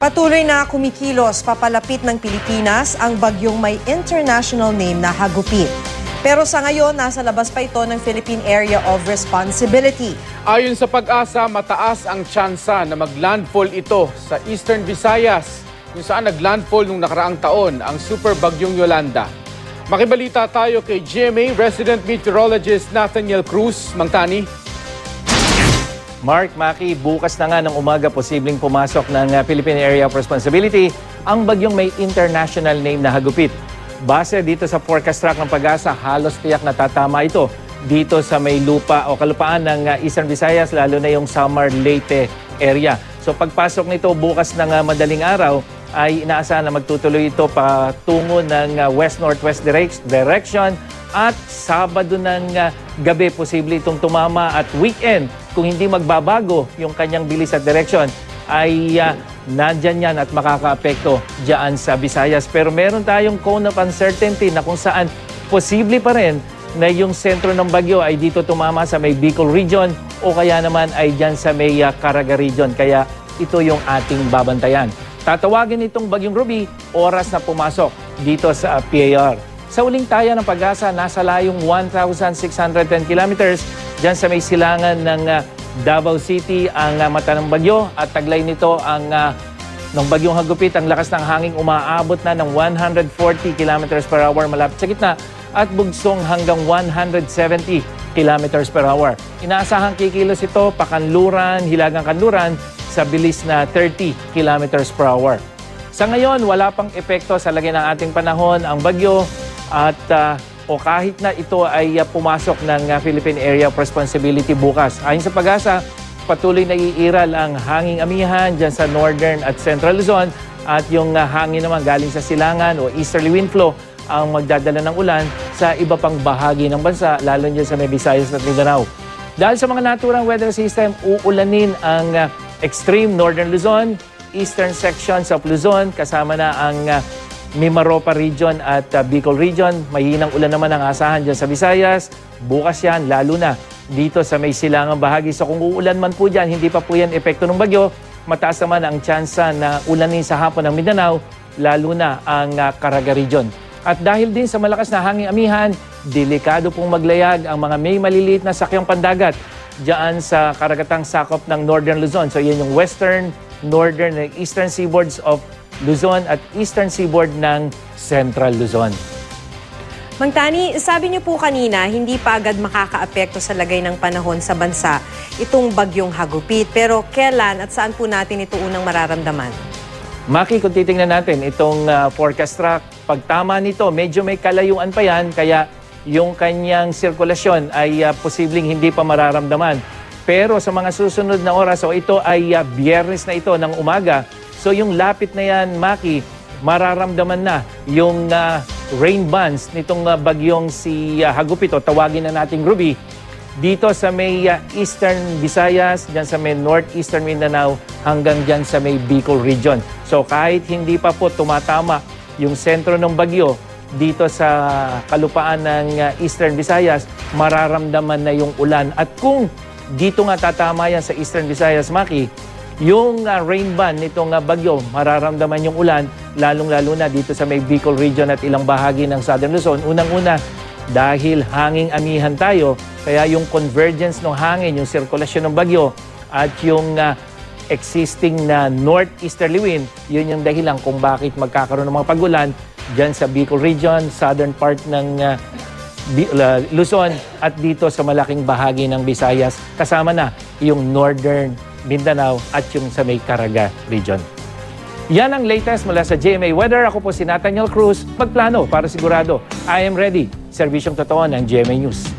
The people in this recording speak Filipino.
Patuloy na kumikilos papalapit ng Pilipinas ang bagyong may international name na Hagupit. Pero sa ngayon, nasa labas pa ito ng Philippine Area of Responsibility. Ayon sa Pag-asa, mataas ang tsansa na maglandfall ito sa Eastern Visayas, kung saan naglandfall nung nakaraang taon ang super bagyong Yolanda. Makibalita tayo kay GMA Resident Meteorologist Nathaniel Cruz. Mang Tani. Mark, Maki, bukas na nga ng umaga posibleng pumasok ng Philippine Area of Responsibility ang bagyong may international name na Hagupit. Base dito sa forecast track ng Pag-asa, halos tiyak na tatama ito dito sa may lupa o kalupaan ng Eastern Visayas, lalo na yung Samar Leyte area. So pagpasok nito bukas ng madaling araw, ay inaasahan na magtutuloy ito patungo ng west-northwest direction at Sabado ng gabi posible itong tumama at weekend kung hindi magbabago yung kanyang bilis at direction ay nandyan yan at makakaapekto dyan sa Visayas. Pero meron tayong cone of uncertainty na kung saan posible pa rin na yung sentro ng bagyo ay dito tumama sa may Bicol region o kaya naman ay dyan sa may Caraga region. Kaya ito yung ating babantayan. Tatawagin itong Bagyong Ruby, oras na pumasok dito sa PAR. Sa uling taya ng Pag-asa, nasa layong 1,610 kilometers dyan sa may silangan ng Davao City ang mata ng bagyo at taglay nito ang ng Bagyong Hagupit. Ang lakas ng hangin umaabot na ng 140 kilometers per hour malapit sa gitna at bugsong hanggang 170 kilometers per hour. Inaasahang kikilos ito pakanluran, hilagang kanluran sa bilis na 30 kilometers per hour. Sa ngayon, wala pang epekto sa lagay ng ating panahon ang bagyo at o kahit na ito ay pumasok ng Philippine Area of Responsibility bukas. Ayon sa Pag-asa, patuloy na iiral ang hanging amihan dyan sa Northern at Central Luzon at yung hangin naman galing sa silangan o easterly wind flow ang magdadala ng ulan sa iba pang bahagi ng bansa, lalo dyan sa may Visayas at Mindanao. Dahil sa mga naturang weather system, uulanin ang extreme Northern Luzon, eastern sections of Luzon, kasama na ang Mimaropa region at Bicol region. Mahinang ulan naman ang asahan dyan sa Visayas. Bukas yan, lalo na dito sa may silangang bahagi. So kung uulan man po dyan, hindi pa po yan epekto ng bagyo. Mataas naman ang tsansa na ulanin sa hapon ng Mindanao, lalo na ang Caraga region. At dahil din sa malakas na hanging amihan, delikado pong maglayag ang mga may maliliit na sakyang pandagat diyan sa karagatang sakop ng Northern Luzon. So yan yung western, northern, and eastern seaboards of Luzon at eastern seaboard ng Central Luzon. Mang Tani, sabi niyo po kanina, hindi pa agad makakaapekto sa lagay ng panahon sa bansa itong bagyong Hagupit. Pero kailan at saan po natin ito unang mararamdaman? Maki, kung titingnan natin itong forecast track, pagtama nito, medyo may kalayuan pa yan, kaya yung kanyang sirkulasyon ay posibleng hindi pa mararamdaman. Pero sa mga susunod na oras, so ito ay Biyernes na ito ng umaga, so yung lapit na yan, Maki, mararamdaman na yung rain bands nitong bagyong si Hagupit o tawagin na nating Ruby dito sa may Eastern Visayas, dyan sa may Northeastern Mindanao hanggang dyan sa may Bicol region. So kahit hindi pa po tumatama yung sentro ng bagyo dito sa kalupaan ng Eastern Visayas, mararamdaman na yung ulan. At kung dito nga tatama yan sa Eastern Visayas, Maki, yung rain band nitong bagyo, mararamdaman yung ulan, lalong-lalo na dito sa may Bicol region at ilang bahagi ng Southern Luzon. Unang-una, dahil hanging amihan tayo, kaya yung convergence ng hangin, yung sirkulasyon ng bagyo, at yung existing na northeasterly wind, yun yung dahilan kung bakit magkakaroon ng mga pag-ulan dyan sa Bicol region, southern part ng Luzon, at dito sa malaking bahagi ng Visayas, kasama na yung northern Mindanao at yung sa may Caraga region. Yan ang latest mula sa GMA Weather. Ako po si Nathaniel Cruz. Magplano para sigurado. I am ready. Serbisyong totoo ng GMA News.